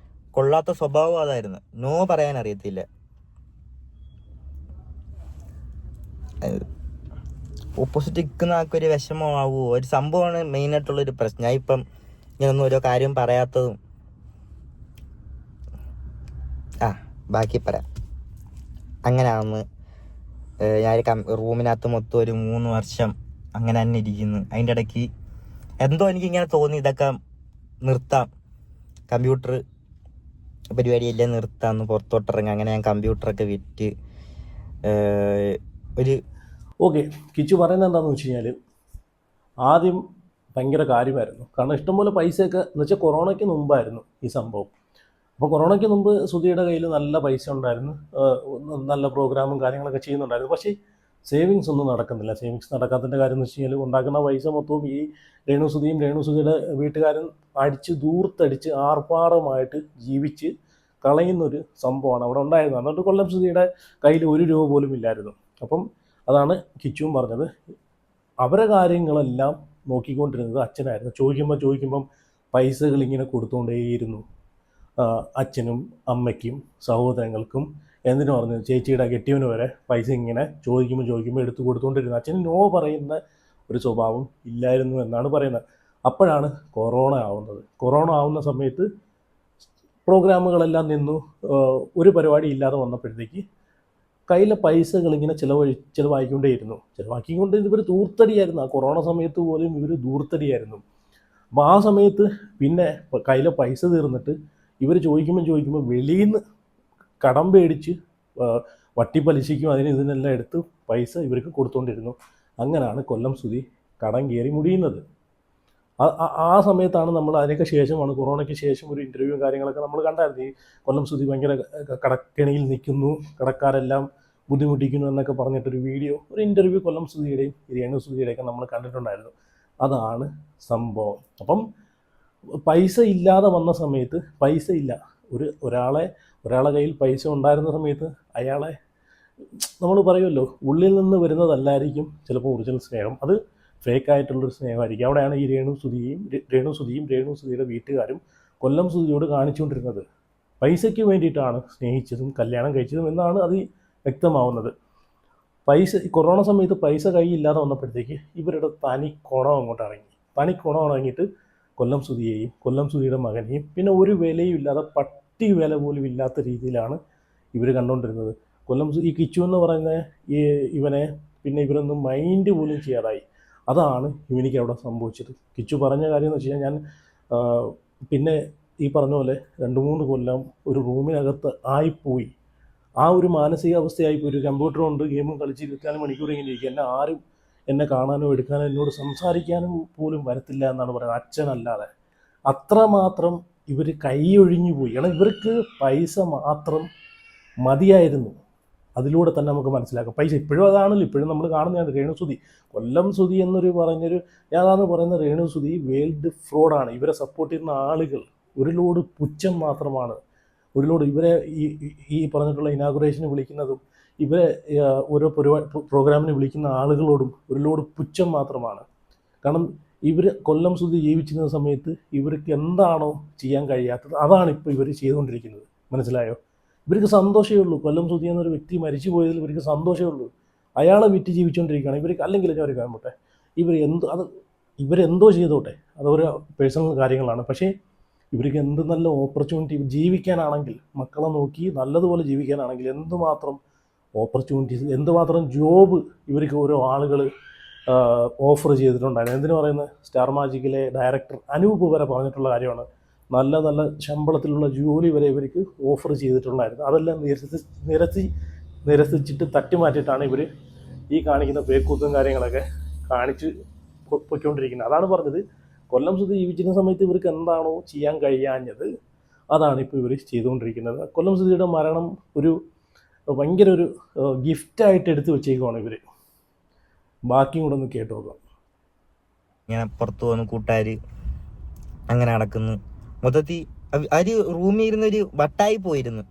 കൊള്ളാത്ത സ്വഭാവം അതായിരുന്നു, നോ പറയാൻ അറിയത്തില്ല. ഓപ്പോസിറ്റ് നിൽക്കുന്ന ആൾക്കൊരു വിഷമമാവുമോ, ഒരു സംഭവമാണ് മെയിനായിട്ടുള്ളൊരു പ്രശ്നം. ഞാൻ ഇപ്പം ഇങ്ങനൊന്നും ഓരോ കാര്യം പറയാത്തതും. ബാക്കി പറയാം. അങ്ങനെയാണെന്ന് ഞാൻ റൂമിനകത്ത് മൊത്തം ഒരു 3 വർഷം അങ്ങനെ തന്നെ ഇരിക്കുന്നു. അതിൻ്റെ ഇടയ്ക്ക് എന്തോ എനിക്കിങ്ങനെ തോന്നി, ഇതൊക്കെ നിർത്താം, കമ്പ്യൂട്ടർ പരിപാടിയെല്ലാം നിർത്താമെന്ന്, പുറത്തോട്ടിറങ്ങാം. അങ്ങനെ ഞാൻ കമ്പ്യൂട്ടറൊക്കെ വിറ്റ് ഓക്കെ. കിച്ചു പറയുന്നത് എന്താണെന്ന് വെച്ച് കഴിഞ്ഞാൽ, ആദ്യം ഭയങ്കര കാര്യമായിരുന്നു. കാരണം ഇഷ്ടംപോലെ പൈസയൊക്കെ എന്ന് വെച്ചാൽ കൊറോണയ്ക്ക് മുമ്പായിരുന്നു ഈ സംഭവം. അപ്പോൾ കൊറോണയ്ക്ക് മുമ്പ് സുധിയുടെ കയ്യിൽ നല്ല പൈസ ഉണ്ടായിരുന്നു, നല്ല പ്രോഗ്രാമും കാര്യങ്ങളൊക്കെ ചെയ്യുന്നുണ്ടായിരുന്നു. പക്ഷേ സേവിങ്സ് ഒന്നും നടക്കുന്നില്ല. സേവിങ്സ് നടക്കാത്തതിൻ്റെ കാര്യം എന്ന് വെച്ച് കഴിഞ്ഞാൽ, ഉണ്ടാക്കുന്ന പൈസ മൊത്തവും ഈ രേണു സുധിയുടെ വീട്ടുകാരൻ ദൂർത്തടിച്ച് ആർഭാടമായിട്ട് ജീവിച്ച് കളയുന്നൊരു സംഭവമാണ് അവിടെ ഉണ്ടായിരുന്നത്. അതുകൊണ്ട് കൊല്ലം സുധിയുടെ കയ്യിൽ 1 രൂപ പോലും ഇല്ലായിരുന്നു. അപ്പം അതാണ് കിച്ചുവും പറഞ്ഞത്, അവരെ കാര്യങ്ങളെല്ലാം നോക്കിക്കൊണ്ടിരുന്നത് അച്ഛനായിരുന്നു. ചോദിക്കുമ്പം പൈസകൾ ഇങ്ങനെ കൊടുത്തുകൊണ്ടേയിരുന്നു, അച്ഛനും അമ്മയ്ക്കും സഹോദരങ്ങൾക്കും. എന്തിനു പറഞ്ഞു, ചേച്ചിയുടെ കെട്ടിയവന് വരെ പൈസ ഇങ്ങനെ ചോദിക്കുമ്പോൾ എടുത്തു കൊടുത്തുകൊണ്ടിരുന്നു. അച്ഛന് നോ പറയുന്ന ഒരു സ്വഭാവം ഇല്ലായിരുന്നു എന്നാണ് പറയുന്നത്. അപ്പോഴാണ് കൊറോണ ആവുന്നത്. കൊറോണ ആവുന്ന സമയത്ത് പ്രോഗ്രാമുകളെല്ലാം നിന്നു, ഒരു പരിപാടി ഇല്ലാതെ വന്നപ്പോഴത്തേക്ക് കയ്യിലെ പൈസകൾ ഇങ്ങനെ ചിലവാക്കിക്കൊണ്ടേയിരുന്നു. ഇവർ ദൂർത്തടിയായിരുന്നു. ആ കൊറോണ സമയത്ത് പോലും ഇവർ ദൂർത്തടിയായിരുന്നു. അപ്പോൾ ആ സമയത്ത് പിന്നെ കയ്യിലെ പൈസ തീർന്നിട്ട് ഇവർ ചോദിക്കുമ്പോൾ വെളിയിൽ നിന്ന് കടം പേടിച്ച് വട്ടിപ്പലിശയ്ക്കും ഇതിനെല്ലാം എടുത്ത് പൈസ ഇവർക്ക് കൊടുത്തുകൊണ്ടിരുന്നു. അങ്ങനെയാണ് കൊല്ലം സുധി കടം കയറി മുടിയുന്നത്. ആ സമയത്താണ് നമ്മൾ അതിനൊക്കെ ശേഷമാണ്, കൊറോണയ്ക്ക് ശേഷം ഒരു ഇൻ്റർവ്യൂ കാര്യങ്ങളൊക്കെ നമ്മൾ കണ്ടായിരുന്നു. ഈ കൊല്ലം സുധി ഭയങ്കര കടക്കെണിയിൽ നിൽക്കുന്നു, കടക്കാരെല്ലാം ബുദ്ധിമുട്ടിക്കുന്നു എന്നൊക്കെ പറഞ്ഞിട്ടൊരു വീഡിയോ, ഒരു ഇൻ്റർവ്യൂ കൊല്ലം സുധിയുടെയും രേണു സുധിയുടെയൊക്കെ നമ്മൾ കണ്ടിട്ടുണ്ടായിരുന്നു. അതാണ് സംഭവം. അപ്പം പൈസ ഇല്ലാതെ വന്ന സമയത്ത്, പൈസ ഇല്ല, ഒരാളെ കയ്യിൽ പൈസ ഉണ്ടായിരുന്ന സമയത്ത് അയാളെ നമ്മൾ പറയുമല്ലോ, ഉള്ളിൽ നിന്ന് വരുന്നതല്ലായിരിക്കും ചിലപ്പോൾ ഒറിജിനൽ സ്നേഹം, അത് ഫേക്കായിട്ടുള്ളൊരു സ്നേഹമായിരിക്കും. അവിടെയാണ് ഈ രേണു സുധിയുടെ വീട്ടുകാരും കൊല്ലം സുധിയോട് കാണിച്ചുകൊണ്ടിരുന്നത്. പൈസയ്ക്ക് വേണ്ടിയിട്ടാണ് സ്നേഹിച്ചതും കല്യാണം കഴിച്ചതും എന്നാണ് അത് വ്യക്തമാവുന്നത്. കൊറോണ സമയത്ത് പൈസ കയ്യില്ലാതെ വന്നപ്പോഴത്തേക്ക് ഇവരുടെ തനി കുണം ഇറങ്ങിയിട്ട് കൊല്ലം സുധിയെയും കൊല്ലം സുധിയുടെ മകനെയും പിന്നെ ഒരു വിലയും ഇല്ലാതെ, പട്ടി വില പോലും ഇല്ലാത്ത രീതിയിലാണ് ഇവർ കണ്ടുകൊണ്ടിരുന്നത്. ഈ കിച്ചു എന്ന് പറയുന്ന ഈ ഇവനെ പിന്നെ ഇവരൊന്നും മൈൻഡ് പോലും ചെയ്യാതായി. അതാണ് ഇവനിക്ക് അവിടെ സംഭവിച്ചത്. കിച്ചു പറഞ്ഞ കാര്യം എന്ന് വെച്ച് കഴിഞ്ഞാൽ, ഞാൻ പിന്നെ ഈ പറഞ്ഞ പോലെ 2-3 കൊല്ലം ഒരു റൂമിനകത്ത് ആയിപ്പോയി. ആ ഒരു മാനസികാവസ്ഥയായിപ്പോയി. ഒരു കമ്പ്യൂട്ടർ കൊണ്ട് ഗെയിമും കളിച്ചിരിക്കാനും മണിക്കൂർ ഇങ്ങനെ ഇരിക്കുക. ആരും എന്നെ കാണാനോ എടുക്കാനോ എന്നോട് സംസാരിക്കാനും പോലും വരത്തില്ല എന്നാണ് പറയുന്നത്, അച്ഛനല്ലാതെ. അത്രമാത്രം ഇവർ കൈയൊഴിഞ്ഞു പോയി. കാരണം ഇവർക്ക് പൈസ മാത്രം മതിയായിരുന്നു. അതിലൂടെ തന്നെ നമുക്ക് മനസ്സിലാക്കാം. പൈസ ഇപ്പോഴും അതാണല്ലോ, ഇപ്പോഴും നമ്മൾ കാണുന്നതാണ്. രേണുസുതി, കൊല്ലം സുതി എന്നൊരു പറഞ്ഞൊരു ഞാനാന്ന് പറയുന്ന രേണുസുതി വേൾഡ് ഫ്രോഡാണ്. ഇവരെ സപ്പോർട്ട് ചെയ്യുന്ന ആളുകൾ ഒരു ലോഡ് പുച്ഛം മാത്രമാണ്. ഒരു ലോഡ് ഇവരെ ഈ പറഞ്ഞിട്ടുള്ള ഇനാഗുറേഷന് വിളിക്കുന്നതും ഇവരെ ഓരോ പ്രോഗ്രാമിന് വിളിക്കുന്ന ആളുകളോടും ഒരു ലോഡ് പുച്ഛം മാത്രമാണ്. കാരണം ഇവർ കൊല്ലം സുതി ജീവിച്ചിരുന്ന സമയത്ത് ഇവർക്ക് എന്താണോ ചെയ്യാൻ കഴിയാത്തത് അതാണ് ഇപ്പോൾ ഇവർ ചെയ്തുകൊണ്ടിരിക്കുന്നത്. മനസ്സിലായോ? ഇവർക്ക് സന്തോഷമേ ഉള്ളൂ. കൊല്ലം സുതി എന്നൊരു വ്യക്തി മരിച്ചു പോയതിൽ ഇവർക്ക് സന്തോഷമേ ഉള്ളൂ. അയാളെ വിറ്റ് ജീവിച്ചുകൊണ്ടിരിക്കുകയാണ് ഇവർക്ക്. അല്ലെങ്കിൽ ഞാൻ ഒരു കാര്യം പോട്ടെ, ഇവരെന്തോ ചെയ്തോട്ടെ, അതോരോ പേഴ്സണൽ കാര്യങ്ങളാണ്. പക്ഷേ ഇവർക്ക് എന്ത് നല്ല ഓപ്പർച്യൂണിറ്റി ജീവിക്കാനാണെങ്കിൽ, മക്കളെ നോക്കി നല്ലതുപോലെ ജീവിക്കാനാണെങ്കിൽ എന്തുമാത്രം ഓപ്പർച്യൂണിറ്റീസ്, എന്തുമാത്രം ജോബ് ഇവർക്ക് ഓരോ ആളുകൾ ഓഫർ ചെയ്തിട്ടുണ്ടായിരുന്നു. എന്തിനു പറയുന്നത്, സ്റ്റാർ മാജിക്കിലെ ഡയറക്ടർ അനൂപ് വരെ പറഞ്ഞിട്ടുള്ള കാര്യമാണ്. നല്ല നല്ല ശമ്പളത്തിലുള്ള ജോലി വരെ ഇവർക്ക് ഓഫർ ചെയ്തിട്ടുണ്ടായിരുന്നു. അതെല്ലാം നിരസിച്ചിട്ട് തട്ടിമാറ്റിയിട്ടാണ് ഇവർ ഈ കാണിക്കുന്ന പേക്കൂത്തും കാര്യങ്ങളൊക്കെ കാണിച്ച് പൊയ്ക്കൊണ്ടിരിക്കുന്നത്. അതാണ് പറഞ്ഞത്, കൊല്ലം സുതി ജീവിച്ചിരുന്ന സമയത്ത് ഇവർക്ക് എന്താണോ ചെയ്യാൻ കഴിയാഞ്ഞത് അതാണ് ഇപ്പോൾ ഇവർ ചെയ്തുകൊണ്ടിരിക്കുന്നത്. കൊല്ലം സുതിയുടെ മരണം ഒരു ഭയങ്കര ഒരു ഗിഫ്റ്റായിട്ട് എടുത്തു വെച്ചേക്കുവാണ് ഇവർ. ബാക്കിയും കൂടെ ഒന്ന് കേട്ട് നോക്കാം. ഇങ്ങനെ പുറത്തു പോകുന്ന കൂട്ടുകാർ അങ്ങനെ നടക്കുന്നു. മൊത്തത്തിൽ ഒരു റൂമിൽ ഇരുന്നൊരു വട്ടായി പോയിരുന്നു.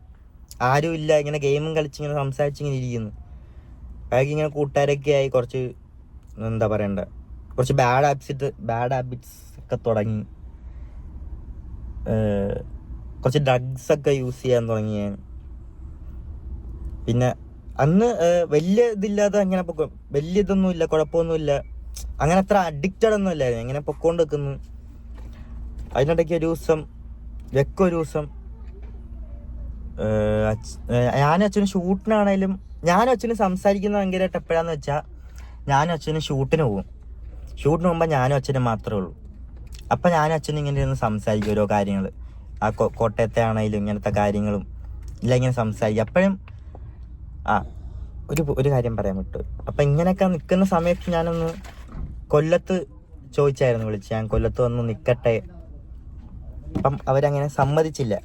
ആരും ഇല്ല, ഇങ്ങനെ ഗെയിമും കളിച്ചിങ്ങനെ സംസാരിച്ചിങ്ങനെ ഇരിക്കുന്നു. അയാൾക്ക് ഇങ്ങനെ കൂട്ടുകാരൊക്കെ ആയി കുറച്ച് എന്താ പറയണ്ട, കുറച്ച് ബാഡ് ഹാബിറ്റ്സ് ഒക്കെ തുടങ്ങി. കുറച്ച് ഡ്രഗ്സ് ഒക്കെ യൂസ് ചെയ്യാൻ തുടങ്ങി. പിന്നെ അന്ന് വലിയ ഇതില്ലാതെ അങ്ങനെ വലിയ ഇതൊന്നുമില്ല, കുഴപ്പമൊന്നുമില്ല, അങ്ങനെ അത്ര അഡിക്റ്റഡ് ഒന്നും ഇല്ലായിരുന്നു. ഇങ്ങനെ പൊക്കോണ്ട് വെക്കുന്നു. അതിനിടയ്ക്ക് ഒരു ദിവസം ഞാനും അച്ഛനും ഷൂട്ടിനാണേലും, ഞാനും അച്ഛനും സംസാരിക്കുന്നത് ഭയങ്കരമായിട്ട് എപ്പോഴാന്ന് വെച്ചാൽ, ഞാനും അച്ഛനും ഷൂട്ടിന് പോകുമ്പോൾ ഞാനും അച്ഛനും മാത്രമേ ഉള്ളൂ. അപ്പം ഞാനും അച്ഛനും ഇങ്ങനെ ഇരുന്ന് സംസാരിക്കും ഓരോ കാര്യങ്ങൾ. ആ കോട്ടയത്തെ ആണെങ്കിലും ഇങ്ങനത്തെ കാര്യങ്ങളും ഇല്ല, ഇങ്ങനെ സംസാരിക്കും. അപ്പോഴും ഒരു കാര്യം പറയാൻ വിട്ടു. അപ്പം ഇങ്ങനെയൊക്കെ നിൽക്കുന്ന സമയത്ത് ഞാനൊന്ന് കൊല്ലത്ത് ചോദിച്ചായിരുന്നു, വിളിച്ച് ഞാൻ കൊല്ലത്ത് വന്ന് നിൽക്കട്ടെ. അപ്പം അവരങ്ങനെ സമ്മതിച്ചില്ല.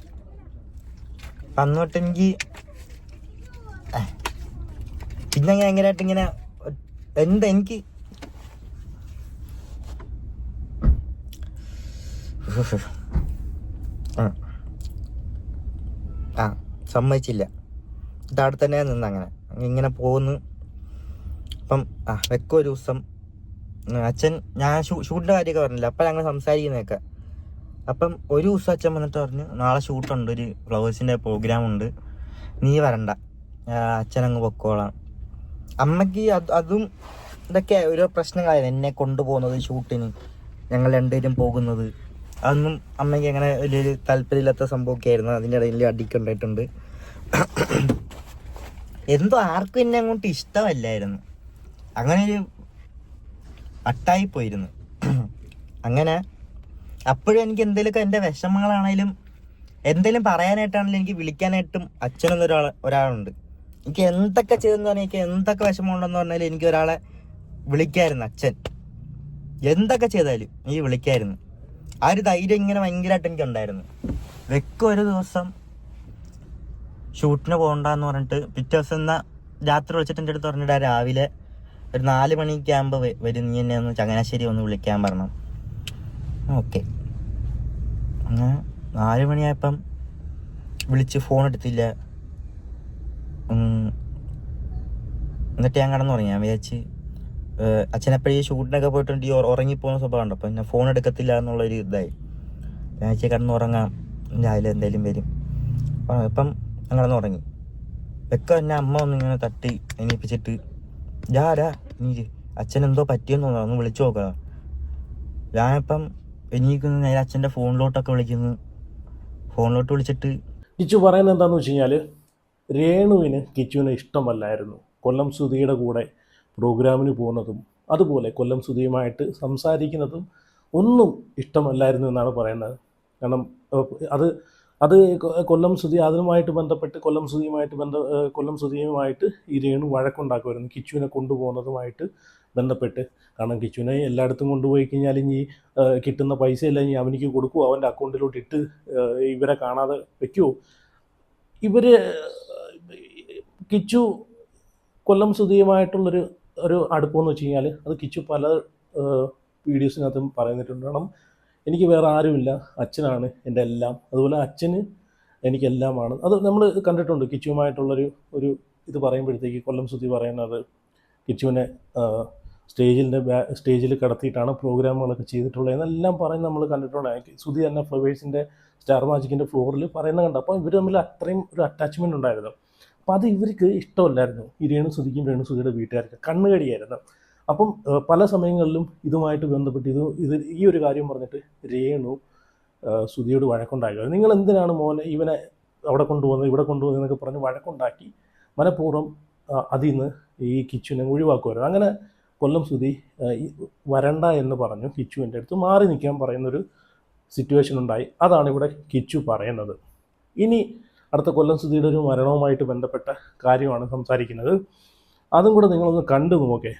അപ്പം അന്നോട്ട് എനിക്ക് പിന്നെ ഭയങ്കരമായിട്ട് ഇങ്ങനെ എനിക്ക് സമ്മതിച്ചില്ല. അവിടെ തന്നെ നിന്ന് അങ്ങനെ ഇങ്ങനെ പോകുന്നു. അപ്പം വെക്കൊരു ദിവസം അച്ഛൻ, ഞാൻ ഷൂട്ടിൻ്റെ കാര്യമൊക്കെ പറഞ്ഞില്ല, അപ്പം ഞങ്ങൾ സംസാരിക്കുന്നതൊക്കെ. അപ്പം ഒരു ദിവസം അച്ഛൻ വന്നിട്ട് പറഞ്ഞു, നാളെ ഷൂട്ടുണ്ട്, ഒരു ഫ്ലവേഴ്സിൻ്റെ പ്രോഗ്രാം ഉണ്ട്, നീ വരണ്ട, അച്ഛനങ്ങ് പൊക്കോളാം. അമ്മയ്ക്ക് അതും ഇതൊക്കെ ഓരോ പ്രശ്നങ്ങളായിരുന്നു. എന്നെ കൊണ്ടുപോകുന്നത് ഷൂട്ടിന്, ഞങ്ങൾ രണ്ടുപേരും പോകുന്നത്, അതൊന്നും അമ്മയ്ക്ക് അങ്ങനെ വലിയൊരു താല്പര്യമില്ലാത്ത സംഭവമൊക്കെ ആയിരുന്നു. അതിൻ്റെ ഇടയിൽ അടിയൊക്കെ ഉണ്ടായിട്ടുണ്ട്. എന്തോ ആർക്കും എന്നെ അങ്ങോട്ട് ഇഷ്ടമല്ലായിരുന്നു. അങ്ങനെ ഒരു അട്ടായിപ്പോയിരുന്നു. അങ്ങനെ അപ്പോഴും എനിക്ക് എന്തെങ്കിലുമൊക്കെ എൻ്റെ വിഷമങ്ങളാണേലും എന്തെങ്കിലും പറയാനായിട്ടാണെങ്കിലും എനിക്ക് വിളിക്കാനായിട്ടും അച്ഛനെന്ന ഒരാളുണ്ട്. എനിക്ക് എന്തൊക്കെ ചെയ്തെന്ന് പറഞ്ഞാൽ, എനിക്ക് എന്തൊക്കെ വിഷമമുണ്ടെന്ന് പറഞ്ഞാലും എനിക്ക് ഒരാളെ വിളിക്കായിരുന്നു. അച്ഛൻ എന്തൊക്കെ ചെയ്താലും എനിക്ക് വിളിക്കായിരുന്നു. ആ ഒരു ധൈര്യം ഇങ്ങനെ ഭയങ്കരമായിട്ട് എനിക്കുണ്ടായിരുന്നു. ഒരു ദിവസം ഷൂട്ടിന് പോകണ്ടെന്ന് പറഞ്ഞിട്ട് പിറ്റേ ദിവസം എന്നാൽ രാത്രി വിളിച്ചിട്ട് എൻ്റെ അടുത്ത് പറഞ്ഞിട്ട് രാവിലെ ഒരു 4 മണിക്ക് ആകുമ്പോൾ വരും, നീ എന്നെ ഒന്ന് ചങ്ങനാശ്ശേരി ഒന്ന് വിളിക്കാൻ പറഞ്ഞു. ഓക്കെ, അങ്ങനെ 4 മണിയായപ്പം വിളിച്ച് ഫോൺ എടുത്തില്ല. എന്നിട്ട് ഞാൻ കിടന്നുറങ്ങി. ഞാൻ വിചാരിച്ച് അച്ഛനെപ്പോഴും ഈ ഷൂട്ടിനൊക്കെ പോയിട്ടുണ്ട് ഈ ഉറങ്ങിപ്പോകുന്ന സ്വഭാവം ഉണ്ട്. അപ്പം ഞാൻ ഫോൺ എടുക്കത്തില്ല എന്നുള്ളൊരു ഇതായി. ഞാൻ കിടന്നുറങ്ങാം, രാവിലെ എന്തായാലും വരും. അപ്പം ഞാൻ കിടന്നുറങ്ങി. എന്നെ അമ്മ ഒന്നിങ്ങനെ തട്ടി എണീപ്പിച്ചിട്ട്, നീ അച്ഛനെന്തോ പറ്റിയെന്ന് തോന്നുന്നു, ഒന്ന് വിളിച്ചു നോക്കുക. ഞാനിപ്പം എണീക്കുന്നു, നേരെ അച്ഛൻ്റെ ഫോണിലോട്ടൊക്കെ വിളിക്കുന്നു. ഫോണിലോട്ട് വിളിച്ചിട്ട് കിച്ചു പറയുന്നത് എന്താണെന്ന് വെച്ച് കഴിഞ്ഞാൽ, രേണുവിന് കിച്ചുവിനെ ഇഷ്ടമല്ലായിരുന്നു. കൊല്ലം സുധിയുടെ കൂടെ പ്രോഗ്രാമിന് പോകുന്നതും അതുപോലെ കൊല്ലം സുധിയുമായിട്ട് സംസാരിക്കുന്നതും ഒന്നും ഇഷ്ടമല്ലായിരുന്നു എന്നാണ് പറയുന്നത്. കാരണം അത് അത് കൊല്ലം സുധി അതുമായിട്ട് ബന്ധപ്പെട്ട് കൊല്ലം സുധിയുമായിട്ട് ഈ രേണു വഴക്കുണ്ടാക്കുമായിരുന്നു കിച്ചുവിനെ കൊണ്ടുപോകുന്നതുമായിട്ട് ബന്ധപ്പെട്ട്. കാരണം കിച്ചുവിനെ എല്ലായിടത്തും കൊണ്ടുപോയി കഴിഞ്ഞാൽ ഇനി കിട്ടുന്ന പൈസയെല്ലാം ഇനി അവനിക്ക് കൊടുക്കുമോ, അവൻ്റെ അക്കൗണ്ടിലോട്ട് ഇട്ട് ഇവരെ കാണാതെ വെക്കുമോ? ഇവർ കിച്ചു കൊല്ലം സുധിയുമായിട്ടുള്ളൊരു അടുപ്പമെന്ന് വെച്ച് കഴിഞ്ഞാൽ അത് കിച്ചു പല വീഡിയോസിനകത്തും പറയുന്നിട്ടുണ്ട്. കാരണം എനിക്ക് വേറെ ആരുമില്ല, അച്ഛനാണ് എൻ്റെ എല്ലാം, അതുപോലെ അച്ഛന് എനിക്കെല്ലാമാണ്. അത് നമ്മൾ കണ്ടിട്ടുണ്ട് കിച്ചുവുമായിട്ടുള്ളൊരു ഇത് പറയുമ്പോഴത്തേക്ക് കൊല്ലം സുധി പറയുന്നത് കിച്ചുവിനെ സ്റ്റേജിൽ കിടത്തിയിട്ടാണ് പ്രോഗ്രാമുകളൊക്കെ ചെയ്തിട്ടുള്ളത് എന്നെല്ലാം പറയുന്നത് നമ്മൾ കണ്ടിട്ടുണ്ട്. സുധി തന്നെ ഫ്ലവേഴ്സിൻ്റെ സ്റ്റാർ മാജിക്കിൻ്റെ ഫ്ലോറിൽ പറയുന്നത് കണ്ടു. അപ്പോൾ ഇവർ തമ്മിൽ അത്രയും ഒരു അറ്റാച്ച്മെൻറ്റ് ഉണ്ടായിരുന്നു. അപ്പോൾ അത് ഇവർക്ക് ഇഷ്ടമല്ലായിരുന്നു, ഈ രേണു സുധിയുടെ വീട്ടുകാർക്ക് കണ്ണുകടിയായിരുന്നു. അപ്പം പല സമയങ്ങളിലും ഇതുമായിട്ട് ബന്ധപ്പെട്ട് ഈ ഒരു കാര്യം പറഞ്ഞിട്ട് രേണു സുധിയോട് വഴക്കുണ്ടാക്കുക. നിങ്ങൾ എന്തിനാണ് മോനെ ഇവനെ അവിടെ കൊണ്ടുപോകുന്നത് ഇവിടെ കൊണ്ടുപോകുന്നത് എന്നൊക്കെ പറഞ്ഞ് വഴക്കുണ്ടാക്കി മനഃപൂർവ്വം അതിൽ നിന്ന് ഈ കിച്ചുവിനെ ഒഴിവാക്കുമായിരുന്നു. അങ്ങനെ കൊല്ലം സുധി വരണ്ട എന്ന് പറഞ്ഞു കിച്ചുവിൻ്റെ അടുത്ത് മാറി നിൽക്കാൻ പറയുന്നൊരു സിറ്റുവേഷൻ ഉണ്ടായി. അതാണ് ഇവിടെ കിച്ചു പറയുന്നത്. ഇനി അടുത്ത കൊല്ലം സുധിയുടെ ഒരു മരണവുമായിട്ട് ബന്ധപ്പെട്ട കാര്യമാണ് സംസാരിക്കുന്നത്. അതും കൂടെ നിങ്ങളൊന്ന് കണ്ടു നോക്കേ.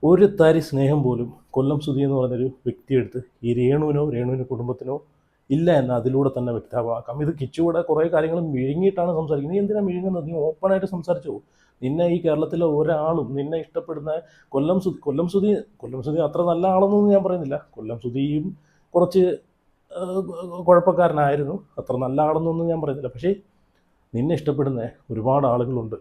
ഒരു തരി സ്നേഹം പോലും കൊല്ലം സുധി എന്ന് പറഞ്ഞൊരു വ്യക്തിയെടുത്ത് ഈ രേണുവിൻ്റെ കുടുംബത്തിനോ ഇല്ല എന്ന് അതിലൂടെ തന്നെ വ്യക്തമാക്കാം. ഇത് കിച്ചുവിടെ കുറേ കാര്യങ്ങൾ മിഴുങ്ങിയിട്ടാണ് സംസാരിക്കുന്നത്. നീ എന്തിനാണ് മിഴുങ്ങുന്നത്? നീ ഓപ്പണായിട്ട് സംസാരിച്ചോ. നിന്നെ ഈ കേരളത്തിലെ ഒരാളും നിന്നെ ഇഷ്ടപ്പെടുന്ന കൊല്ലം സുധി അത്ര നല്ല ആളെന്നൊന്നും ഞാൻ പറയുന്നില്ല. കൊല്ലം സുധിയും കുറച്ച് കുഴപ്പക്കാരനായിരുന്നു, അത്ര നല്ല ആളെന്നൊന്നും ഞാൻ പറയുന്നില്ല. പക്ഷേ നിന്നെ ഇഷ്ടപ്പെടുന്ന ഒരുപാട് ആളുകളുണ്ട്.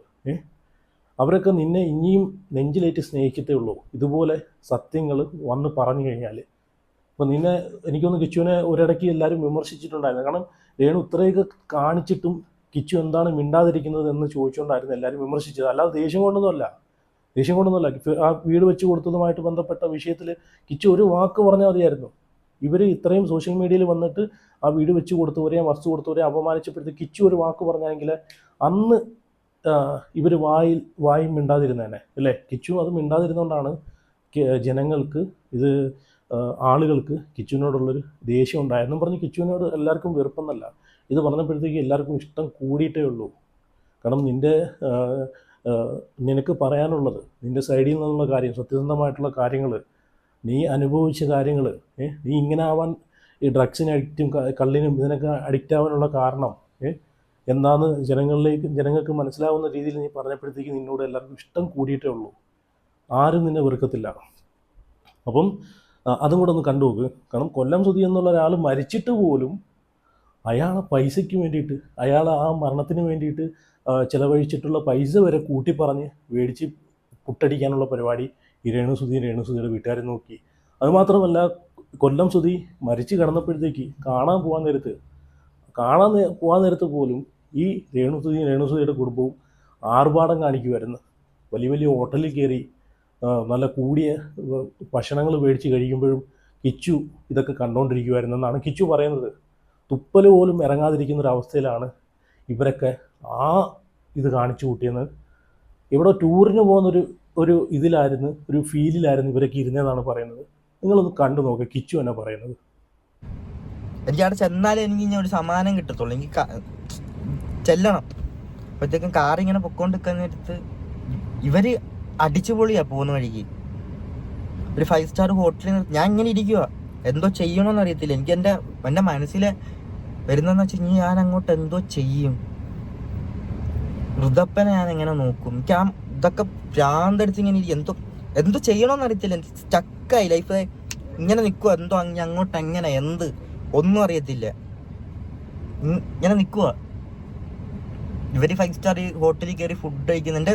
അവരൊക്കെ നിന്നെ ഇനിയും നെഞ്ചിലേറ്റ് സ്നേഹിക്കത്തേ ഉള്ളൂ ഇതുപോലെ സത്യങ്ങൾ വന്ന് പറഞ്ഞു കഴിഞ്ഞാൽ. അപ്പോൾ എനിക്കൊന്ന് കിച്ചുവിനെ ഒരിടയ്ക്ക് എല്ലാവരും വിമർശിച്ചിട്ടുണ്ടായിരുന്നു. കാരണം രേണു ഇത്രയൊക്കെ കാണിച്ചിട്ടും കിച്ചു എന്താണ് മിണ്ടാതിരിക്കുന്നത് എന്ന് ചോദിച്ചുകൊണ്ടായിരുന്നു എല്ലാവരും വിമർശിച്ചത്. അല്ലാതെ ദേഷ്യം കൊണ്ടൊന്നുമല്ല. ആ വീട് വെച്ച് കൊടുത്തതുമായിട്ട് ബന്ധപ്പെട്ട വിഷയത്തിൽ കിച്ചു ഒരു വാക്ക് പറഞ്ഞാൽ മതിയായിരുന്നു. ഇവർ ഇത്രയും സോഷ്യൽ മീഡിയയിൽ വന്നിട്ട് ആ വീട് വെച്ച് കൊടുത്തവരെയും വസ്തു കൊടുത്തവരെയും അപമാനിച്ചപ്പോഴത്തേക്ക് കിച്ചു ഒരു വാക്ക് പറഞ്ഞെങ്കിൽ അന്ന് ഇവർ വായും മിണ്ടാതിരുന്നേനെ അല്ലേ? കിച്ചു അത് മിണ്ടാതിരുന്നുകൊണ്ടാണ് ജനങ്ങൾക്ക് ആളുകൾക്ക് കിച്ചുവിനോടുള്ളൊരു ദേഷ്യം ഉണ്ടായെന്നും പറഞ്ഞ് കിച്ചുവിനോട് എല്ലാവർക്കും വെറുപ്പെന്നല്ല. ഇത് പറഞ്ഞപ്പോഴത്തേക്ക് എല്ലാവർക്കും ഇഷ്ടം കൂടിയിട്ടേ ഉള്ളൂ. കാരണം നിനക്ക് പറയാനുള്ളത്, നിൻ്റെ സൈഡിൽ നിന്നുള്ള കാര്യം, സത്യസന്ധമായിട്ടുള്ള കാര്യങ്ങൾ, നീ അനുഭവിച്ച കാര്യങ്ങൾ, നീ ഇങ്ങനെ ആവാൻ ഈ ഡ്രഗ്സിന് അഡിക്റ്റും കള്ളിനും ഇതിനൊക്കെ അഡിക്റ്റ് ആവാനുള്ള കാരണം എന്താന്ന് ജനങ്ങൾക്ക് മനസ്സിലാവുന്ന രീതിയിൽ നീ പറഞ്ഞപ്പോഴത്തേക്ക് നിന്നോട് എല്ലാവർക്കും ഇഷ്ടം കൂടിയിട്ടേ ഉള്ളൂ. ആരും നിന്നെ വെറുക്കത്തില്ല. അപ്പം അതും കൂടെ ഒന്ന് കണ്ടു നോക്ക്. കാരണം കൊല്ലം സുധി എന്നുള്ള ഒരാൾ മരിച്ചിട്ട് പോലും അയാളെ പൈസയ്ക്ക് വേണ്ടിയിട്ട്, അയാൾ ആ മരണത്തിന് വേണ്ടിയിട്ട് ചിലവഴിച്ചിട്ടുള്ള പൈസ വരെ കൂട്ടിപ്പറഞ്ഞ് മേടിച്ച് പുട്ടടിക്കാനുള്ള പരിപാടി ഈ രേണുസുധിയുടെ വീട്ടുകാരെ നോക്കി. അതുമാത്രമല്ല, കൊല്ലം സുധി മരിച്ചു കിടന്നപ്പോഴത്തേക്ക് കാണാൻ പോകാൻ നേരത്ത് പോലും ഈ രേണുസുധിയുടെ കുടുംബവും ആർഭാടം കാണിക്കുമായിരുന്നു. വലിയ വലിയ ഹോട്ടലിൽ കയറി നല്ല കൂടിയ ഭക്ഷണങ്ങൾ മേടിച്ച് കഴിക്കുമ്പോഴും കിച്ചു ഇതൊക്കെ കണ്ടുകൊണ്ടിരിക്കുമായിരുന്നെന്നാണ് കിച്ചു പറയുന്നത്. തുപ്പൽ പോലും ഇറങ്ങാതിരിക്കുന്നൊരവസ്ഥയിലാണ് ഇവരൊക്കെ ഇത് കാണിച്ചു കൂട്ടിയെന്ന്. ഇവിടെ ടൂറിന് പോകുന്നൊരു ഇതിലായിരുന്നു, ഒരു ഫീലിലായിരുന്നു ഇവരൊക്കെ ഇരുന്നതെന്നാണ് പറയുന്നത്. നിങ്ങളൊന്ന് കണ്ടു നോക്കുക കിച്ചു എന്നാ പറയുന്നത്. എനിക്ക് അവിടെ ചെന്നാലേ എനിക്ക് ഇനി ഒരു സമാധാനം കിട്ടത്തുള്ളൂ. എനിക്ക് ചെല്ലണം. അപ്പോഴത്തേക്കും കാറിങ്ങനെ പൊക്കോണ്ടിരിക്കുന്ന നേരത്ത് ഇവര് അടിച്ചുപൊളിയാ പോകുന്ന വഴിക്ക്. ഒരു 5 സ്റ്റാർ ഹോട്ടലിൽ ഞാൻ ഇങ്ങനെ ഇരിക്കുക, എന്തോ ചെയ്യണമെന്ന് അറിയത്തില്ല. എനിക്ക് എൻ്റെ മനസ്സിൽ വരുന്നതെന്ന് വെച്ച് കഴിഞ്ഞാൽ ഞാൻ അങ്ങോട്ട് എന്തോ ചെയ്യും, ഋതപ്പനെ ഞാൻ എങ്ങനെ നോക്കും. എനിക്ക് ഇതൊക്കെ ഭ്രാന്തടിച്ച് ഇങ്ങനെ എന്തോ ചെയ്യണമെന്ന് അറിയത്തില്ല. എനിക്ക് സ്റ്റക്കായി ലൈഫ്. ഇങ്ങനെ നിൽക്കുക, എന്തോ അങ്ങോട്ട് എങ്ങനെ ഒന്നും അറിയത്തില്ല. ഇങ്ങനെ നിൽക്കുക. ഇവര് 5 സ്റ്റാർ ഹോട്ടലിൽ കയറി ഫുഡ് കഴിക്കുന്നുണ്ട്.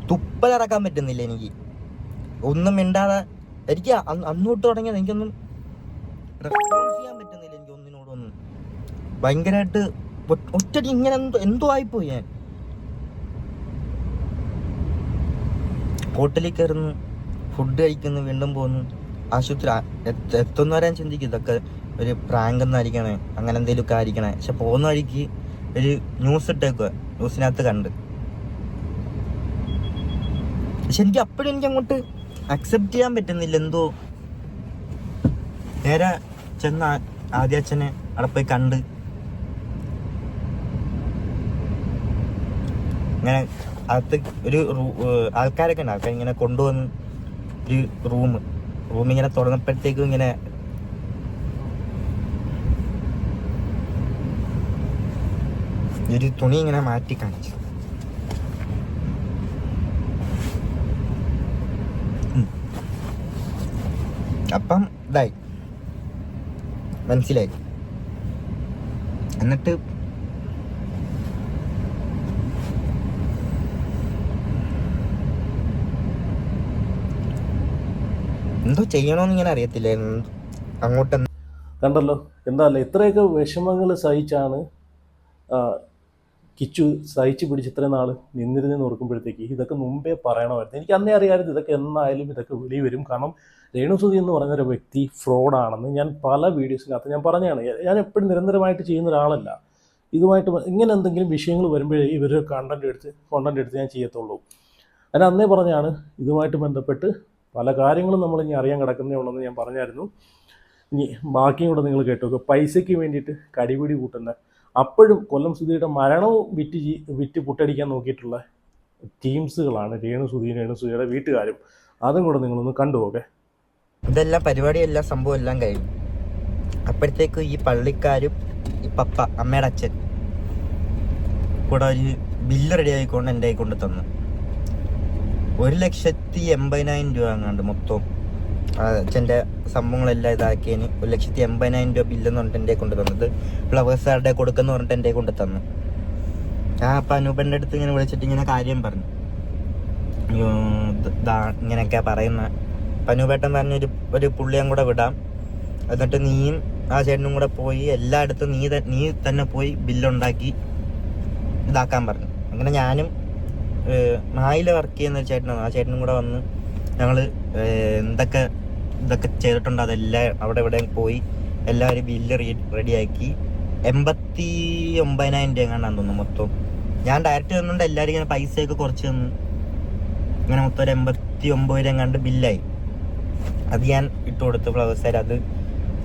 തുപ്പലിറക്കാൻ പറ്റുന്നില്ല എനിക്ക്. ഒന്നും മിണ്ടാതെ എനിക്ക് അന്നോട്ട് തുടങ്ങിയത് എനിക്കൊന്നും റെസ്പോൺസ് ചെയ്യാൻ പറ്റുന്നില്ല. എനിക്ക് ഒന്നിനോടൊന്നും ഭയങ്കരമായിട്ട് ഒറ്റടി ഇങ്ങനെ എന്തോ ആയിപ്പോയി. ഞാൻ ഹോട്ടലിൽ കയറുന്നു, ഫുഡ് കഴിക്കുന്നു, വീണ്ടും പോകുന്നു. ആശുപത്രി എത്തുന്നവരെ ഞാൻ ചിന്തിക്കും ഇതൊക്കെ ഒരു പ്രാങ്ക് എന്നായിരിക്കണേ, അങ്ങനെ എന്തെങ്കിലുമൊക്കെ ആയിരിക്കണേ. പക്ഷെ പോകുന്ന വഴിക്ക് ഒരു ന്യൂസ് ഇട്ടേക്കുക, ന്യൂസിനകത്ത് കണ്ട്. പക്ഷെ എനിക്ക് അപ്പോഴും എനിക്ക് അങ്ങോട്ട് അക്സെപ്റ്റ് ചെയ്യാൻ പറ്റുന്നില്ല. എന്തോ നേരെ ചെന്ന ആദ്യ അച്ഛനെ അവിടെ പോയി കണ്ട് ഇങ്ങനെ അകത്ത് ഒരു ആൾക്കാരൊക്കെ ഉണ്ട്. ആൾക്കാർ ഇങ്ങനെ കൊണ്ടുവന്ന് ഒരു റൂം ഇങ്ങനെ തുറന്നപ്പോഴത്തേക്കും ഇങ്ങനെ ഒരു തുണി ഇങ്ങനെ മാറ്റി കാണിച്ചു. അപ്പം ഇതായി മനസ്സിലായി. എന്നിട്ട് എന്തോ ചെയ്യണമെന്ന് ഇങ്ങനെ അറിയത്തില്ലായിരുന്നു. അങ്ങോട്ട് കണ്ടല്ലോ, എന്താല്ലേ ഇത്രയൊക്കെ വിഷമങ്ങൾ സഹിച്ചാണ് കിച്ചു സഹിച്ച് പിടിച്ച് ഇത്രയും നാൾ നിന്നിരുന്നെന്ന് ഓർക്കുമ്പോഴത്തേക്ക് ഇതൊക്കെ മുമ്പേ പറയണമായിരുന്നു. എനിക്ക് അന്നേ അറിയാമായിരുന്നു ഇതൊക്കെ എന്നായാലും ഇതൊക്കെ വെളി വരും. കാരണം രേണുസുതി എന്ന് പറയുന്നൊരു വ്യക്തി ഫ്രോഡാണെന്ന് ഞാൻ പല വീഡിയോസിനകത്ത് ഞാൻ പറഞ്ഞതാണ്. ഞാൻ എപ്പോഴും നിരന്തരമായിട്ട് ചെയ്യുന്ന ഒരാളല്ല. ഇതുമായിട്ട് ഇങ്ങനെ എന്തെങ്കിലും വിഷയങ്ങൾ വരുമ്പോഴേ ഇവർ കണ്ടന്റ് എടുത്ത് ഞാൻ ചെയ്യത്തുള്ളൂ. ഞാൻ അന്നേ പറഞ്ഞാണ് ഇതുമായിട്ട് ബന്ധപ്പെട്ട് പല കാര്യങ്ങളും നമ്മൾ ഇനി അറിയാൻ കിടക്കുന്നേ ഉള്ളെന്ന് ഞാൻ പറഞ്ഞായിരുന്നു. ഇനി ബാക്കിയും കൂടെ നിങ്ങൾ കേട്ടു. പൈസയ്ക്ക് വേണ്ടിയിട്ട് കടിപിടി കൂട്ടുന്ന, അപ്പോഴും കൊല്ലം സുധിയുടെ മരണവും വിറ്റ് പുട്ടടിക്കാൻ നോക്കിയിട്ടുള്ള ടീംസുകളാണ് രേണുസുധിയുടെ വീട്ടുകാരും. അതും കൂടെ നിങ്ങളൊന്ന് കണ്ടുപോകെ. ഇതെല്ലാം പരിപാടിയെല്ലാം സംഭവം എല്ലാം കഴിഞ്ഞു. അപ്പോഴത്തേക്ക് ഈ പള്ളിക്കാരും ഈ പപ്പ അമ്മയുടെ അച്ഛൻ കൂടെ ഒരു ബില്ല് റെഡി ആയിക്കൊണ്ട് എൻ്റെ കൊണ്ട് തന്നു. 1,80,000 രൂപ അങ്ങാണ്ട് മൊത്തം അച്ഛൻ്റെ സംഭവങ്ങളെല്ലാം ഇതാക്കിയതിന് 1,80,000 രൂപ ബില്ലെന്ന് പറഞ്ഞിട്ട് എൻ്റെ കൊണ്ട് തന്നത്. ഫ്ലവേഴ്സുകാരുടെ കൊടുക്കെന്ന് പറഞ്ഞിട്ട് എൻ്റെ കൊണ്ട് തന്നു. അപ്പം അനൂപൻ്റെ അടുത്ത് ഇങ്ങനെ വിളിച്ചിട്ട് ഇങ്ങനെ കാര്യം പറഞ്ഞു, ഇങ്ങനെയൊക്കെ പറയുന്ന. അപ്പം അനൂപേട്ടൻ പറഞ്ഞൊരു പുള്ളിയും കൂടെ വിടാം, എന്നിട്ട് നീയും ആ ചേട്ടനും കൂടെ പോയി എല്ലായിടത്തും നീ തന്നെ പോയി ബില്ലുണ്ടാക്കി ഇതാക്കാൻ പറഞ്ഞു. അങ്ങനെ ഞാനും മായിൽ വർക്ക് ചെയ്യുന്ന ഒരു ചേട്ടനാണ്, ആ ചേട്ടനും കൂടെ വന്ന് ഞങ്ങൾ ഇതൊക്കെ ചെയ്തിട്ടുണ്ട്. അതെല്ലാം അവിടെ ഇവിടെ പോയി എല്ലാവരും ബില്ല് റെഡിയാക്കി 89,000 രൂപ എങ്ങാണ്ടാന്ന് തോന്നുന്നു മൊത്തം. ഞാൻ ഡയറക്റ്റ് തന്നുകൊണ്ട് എല്ലാവരും ഇങ്ങനെ പൈസയൊക്കെ കുറച്ച് തന്നു. ഇങ്ങനെ മൊത്തം ഒരു 89,000 എങ്ങാണ്ട് ബില്ലായി. അത് ഞാൻ ഇട്ട് കൊടുത്തു ഫ്ലവേഴ്സുകാർ. അത്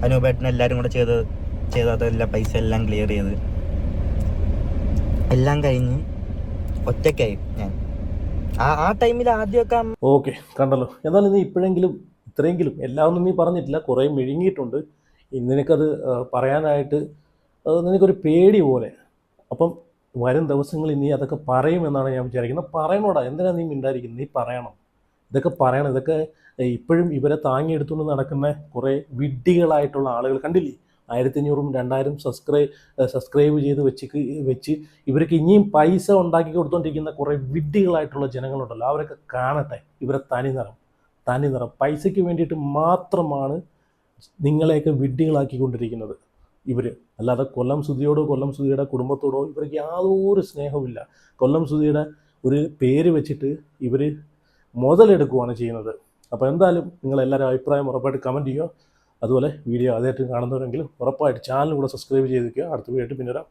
അനൂപേട്ടൻ എല്ലാവരും കൂടെ ചെയ്ത് അതെല്ലാം പൈസ എല്ലാം ക്ലിയർ ചെയ്ത് എല്ലാം കഴിഞ്ഞ് ഒറ്റയ്ക്കായി ഞാൻ. ആ ടൈമിൽ ആദ്യമൊക്കെ ഓക്കെ കണ്ടല്ലോ. എന്നാലും നീ ഇപ്പോഴെങ്കിലും ഇത്രയെങ്കിലും എല്ലാം ഒന്നും നീ പറഞ്ഞിട്ടില്ല, കുറേ മെഴുങ്ങിയിട്ടുണ്ട്. നിനക്കത് പറയാനായിട്ട് നിനക്കൊരു പേടി പോലെ. അപ്പം വരും ദിവസങ്ങളിൽ നീ അതൊക്കെ പറയുമെന്നാണ് ഞാൻ വിചാരിക്കുന്നത്. പറയണോടാ, എന്തിനാണ് നീ മിണ്ടായിരിക്കുന്നത്? നീ പറയണം, ഇതൊക്കെ പറയണം. ഇതൊക്കെ ഇപ്പോഴും ഇവരെ താങ്ങിയെടുത്തുകൊണ്ട് നടക്കുന്ന കുറേ വിഡ്ഢികളായിട്ടുള്ള ആളുകൾ കണ്ടില്ലേ? 1,500ഉം 2,000 സബ്സ്ക്രൈബ് ചെയ്ത് വെച്ച് ഇവർക്ക് ഇനിയും പൈസ ഉണ്ടാക്കി കൊടുത്തുകൊണ്ടിരിക്കുന്ന കുറേ വിഡ്ഢികളായിട്ടുള്ള ജനങ്ങളുണ്ടല്ലോ. അവരൊക്കെ കാണട്ടെ ഇവരെ തനിനിറം. പൈസയ്ക്ക് വേണ്ടിയിട്ട് മാത്രമാണ് നിങ്ങളെയൊക്കെ വിഡ്ഢികളാക്കിക്കൊണ്ടിരിക്കുന്നത് ഇവർ. അല്ലാതെ കൊല്ലം സുധിയുടെ കുടുംബത്തോടോ ഇവർക്ക് യാതൊരു സ്നേഹവുമില്ല. കൊല്ലം സുധിയുടെ ഒരു പേര് വെച്ചിട്ട് ഇവർ മുതലെടുക്കുകയാണ് ചെയ്യുന്നത്. അപ്പോൾ എന്തായാലും നിങ്ങളെല്ലാവരും അഭിപ്രായം ഉറപ്പായിട്ട് കമൻറ്റ് ചെയ്യുക. അതുപോലെ വീഡിയോ ആദ്യമായിട്ട് കാണുന്നവരെങ്കിലും ഉറപ്പായിട്ട് ചാനൽ കൂടെ സബ്സ്ക്രൈബ് ചെയ്ത് വയ്ക്കുക. അടുത്ത വീഡിയോ ആയിട്ട് പിന്നെ വരാം.